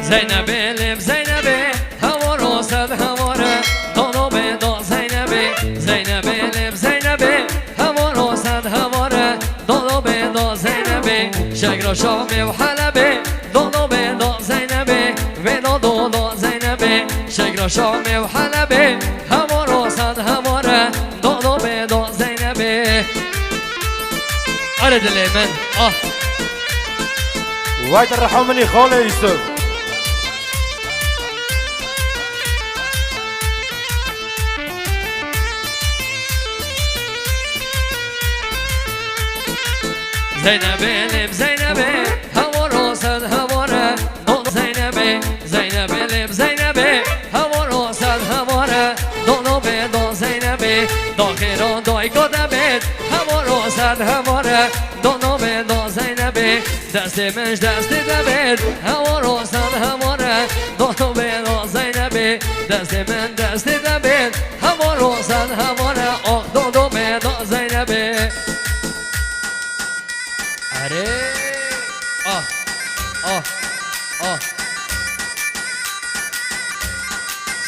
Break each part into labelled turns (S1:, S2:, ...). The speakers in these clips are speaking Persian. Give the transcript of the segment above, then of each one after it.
S1: زینبی لب زینبی هوارو صد هواره دانو به دا زینبی زینبی لب زینبی هوارو صد هواره دانو به دا زینبی شگر شامی و حلبی دانو به دا زینبی وینا دو دا زینبی شگر شامی و حلبی هوارو صد هواره دانو به دا زینبی آره دلی من
S2: وايد الرحمني خاله يوسف
S1: زینبی لب زینبی هوارو صد هواره دانو زینبی زینبی لب زینبی هوارو صد هواره دانو به دا زینبی داخران دای کدبید هوارو صد هواره دانو به دا زینبی دست منش دست دبید هوارو صد هواره دانو به دا زینبی دست من دست دبید هوارو صد هواره آخ دانو به دا زینبی اره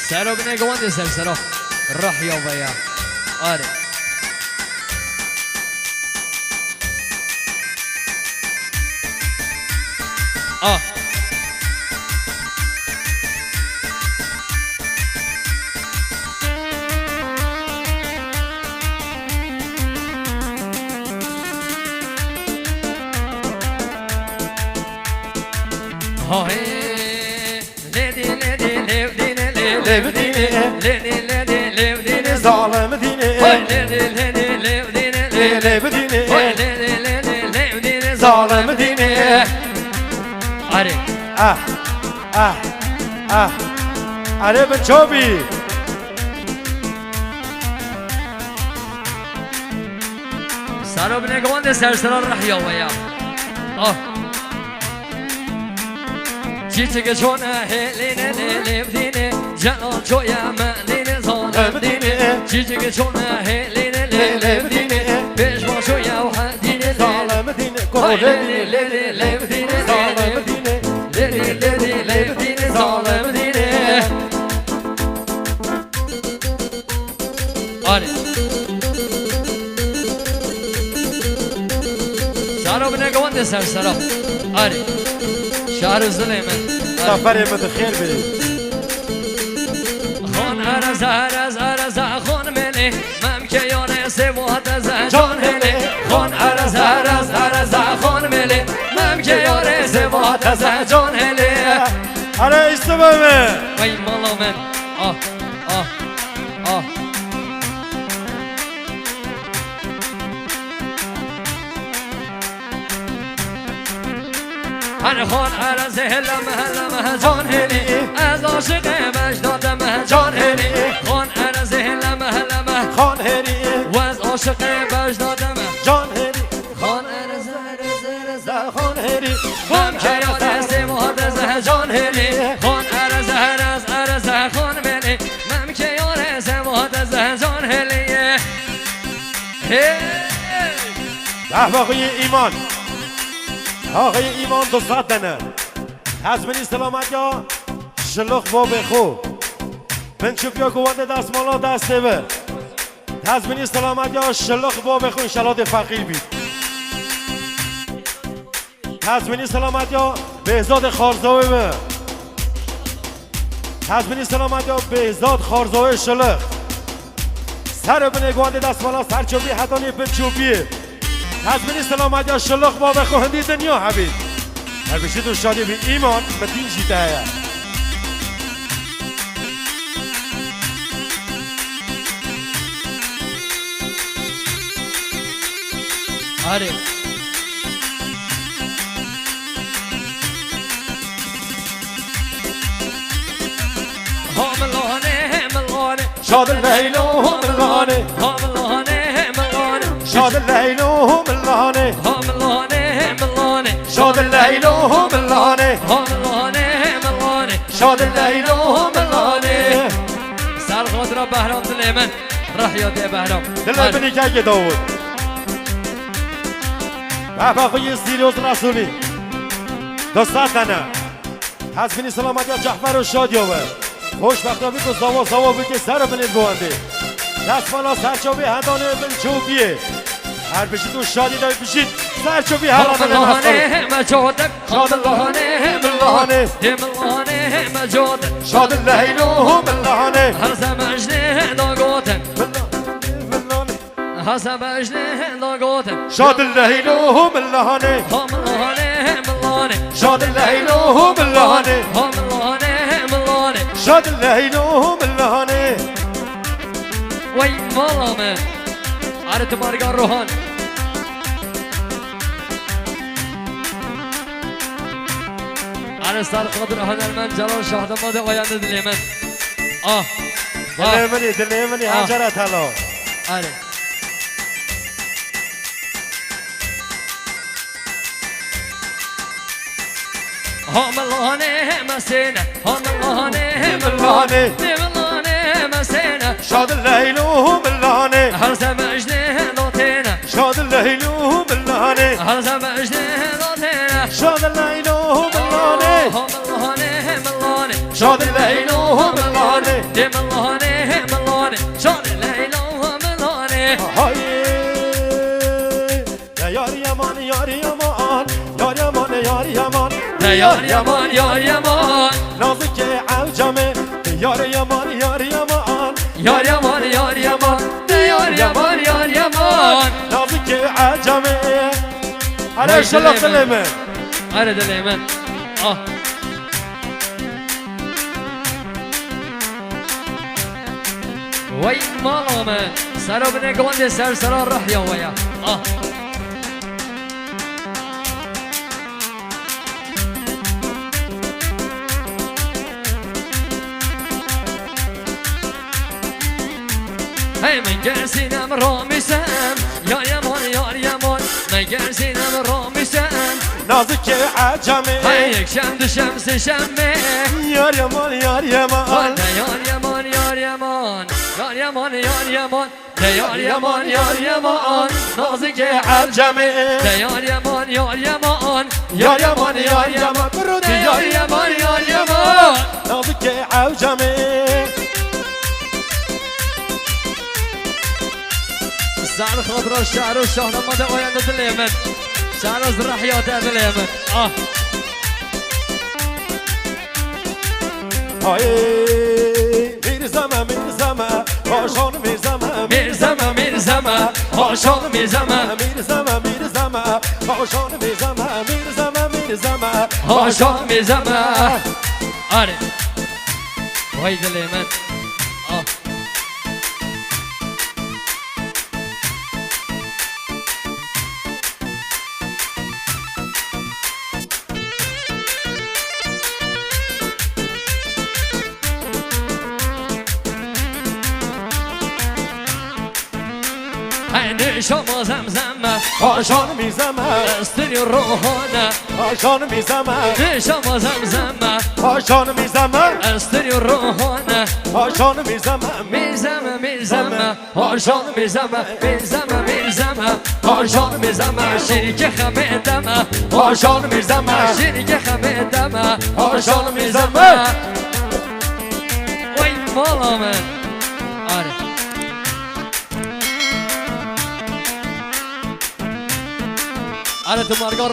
S1: سرو بینه گوانده سرو راح یا ویا آره
S2: ظالم ديني ظالم ديني
S1: آره
S2: آره بچوبی
S1: سارو بینه گوانده سرسرا راح یا ویا چیچه که چونه هلینه لیبدینه جنان چویا ملینه ظالم دینه چیچه که چونه هلینه لیبدینه پیش با چویا و حدینه
S2: ظالم ديني
S1: لیبدینه
S2: ظالم ديني
S1: لیبدینه ظالم دینه آره سارو بینه گوانده سرسرا آره شهر الظلمة
S2: سفر متخير بي
S1: خون أرز خون ملي ممكن يوني سوات جان هلي خون أرز خون ملي ممكن يوني سوات جان هلي
S2: أنا استمامي
S1: وي مالو من هر خون عرض هلمه جان هلی از عاشق مجدادم جان هلی خون عرض هلمه
S2: خان هري
S1: و از عاشق مجدادم
S2: جان هري
S1: خون عرض
S2: خان هري
S1: خون کیان سواد از جان هلی خون عرض خون ملی مم کیان سواد از جان هلی
S2: آقای ایمان آقای ایمان 200 دنه حزمینی سلامت یا شلوخ با بخو من چوبیا گوانده دست مالا دسته به حزمینی سلامت یا شلوخ با بخو انشالله فقیر بید حزمینی سلامت یا بهزاد خارزاوی به حزمینی سلامت یا بهزاد خارزاوی شلوخ سر بنه گوانده دست مالا سر چوبی حتانی پر چوبیه حزمینی سلامت یا شلوخ با بخو هندی دنیا حبید هر بشید و شادی بی ایمان مدین جیده هیا
S1: آره ملانه
S2: شاد الليل وملانه شاد الليل وملانه شاد الليل وملانه شاد الليل وملانه
S1: سر خود را بهرام دل من راح یاده بهرام
S2: دل بنی که داود بابا خوی سیریوز رسولی 200 دنه حزبین سلامت یا جعفر و شادیابه خوشبختا بی که زوا بی که سر بنید بوانده دست بالا سرچوبی هدانه بلچوبیه هر بشید و شادی دای بشید سرچوبی هدانه
S1: ملانه مجادك شاد اللهانه
S2: ملانه
S1: ملانه مجادك
S2: شاد اللهیلو ملانه
S1: حسب اجنه داغوتن
S2: ملانه
S1: حسب اجنه داغوتن
S2: شاد اللهیلو ملانه
S1: ملانه ملانه
S2: شاد اللهیلو ملانه
S1: ملانه ملانه
S2: شاد اللهیلو ملانه
S1: وي والله من عرفت مارقا روحان عرفت قدر هنرمن جلال شهد ماده وياند دليمن
S2: دلیمنی هجرت هلا
S1: عرف ملانه مسينة ملانه
S2: ملانه
S1: ملانه مسينة
S2: شاد اللهیلو ملانه
S1: هر سمجنه لوتينا
S2: شاد اللهیلو ملانه
S1: هر سمجنه لوتينا
S2: شاد اللهیلو ملانه
S1: ملانه ملانه
S2: شاد اللهیلو ملانه
S1: ملانه ملانه شاد الليلة ملانه
S2: های یار یمان یار یمان یار یمان یار یمان
S1: یار یمان یار یمان
S2: نازک عجمه یار یمان یار یمان
S1: یار یمان یار یمان یار یمان یار یمان
S2: نازک عجمه علی شلق دلیمه
S1: علی دلیمه وي ماما من سرو بني قواندي سر راح يا ويا هاي من جالسين من رامي سام يا يمان يا يمان من جالسين من رامي سام
S2: نازک عجمه
S1: هاي شمس شمه
S2: یار یمان یار یمان
S1: yar yaman yar yaman yar yaman yar yaman yar yaman yar yaman nazik
S2: عجمه
S1: yar yaman yar yaman
S2: یار یمان یار یمان
S1: yar yaman yar yaman
S2: نازک عجمه
S1: زعل خاطر الشعر والشهر ما ده ويانا اليمن شعر الرحيات هذا اليمن
S2: های میرزمه میرزمه هاشان میرزمه
S1: میرزمه میرزمه هاشان میرزمه
S2: میرزمه میرزمه هاشان میرزمه میرزمه میرزمه
S1: هاشان میرزمه آره وای دل من عيني شما زمزمة
S2: هاشان میزمه
S1: استري الروحانة
S2: هاشان میزمه
S1: شما زمزمة
S2: هاشان میزمه
S1: استري الروحانة
S2: هاشان میزمه
S1: ميزمة ميزمة هاشان ميزمة ميزمة ميزمة هاشان ميزمة شركة خميدمة
S2: هاشان میزمه
S1: شركة خميدمة
S2: هاشان میزمه
S1: وين والله من عارف عارف مارقا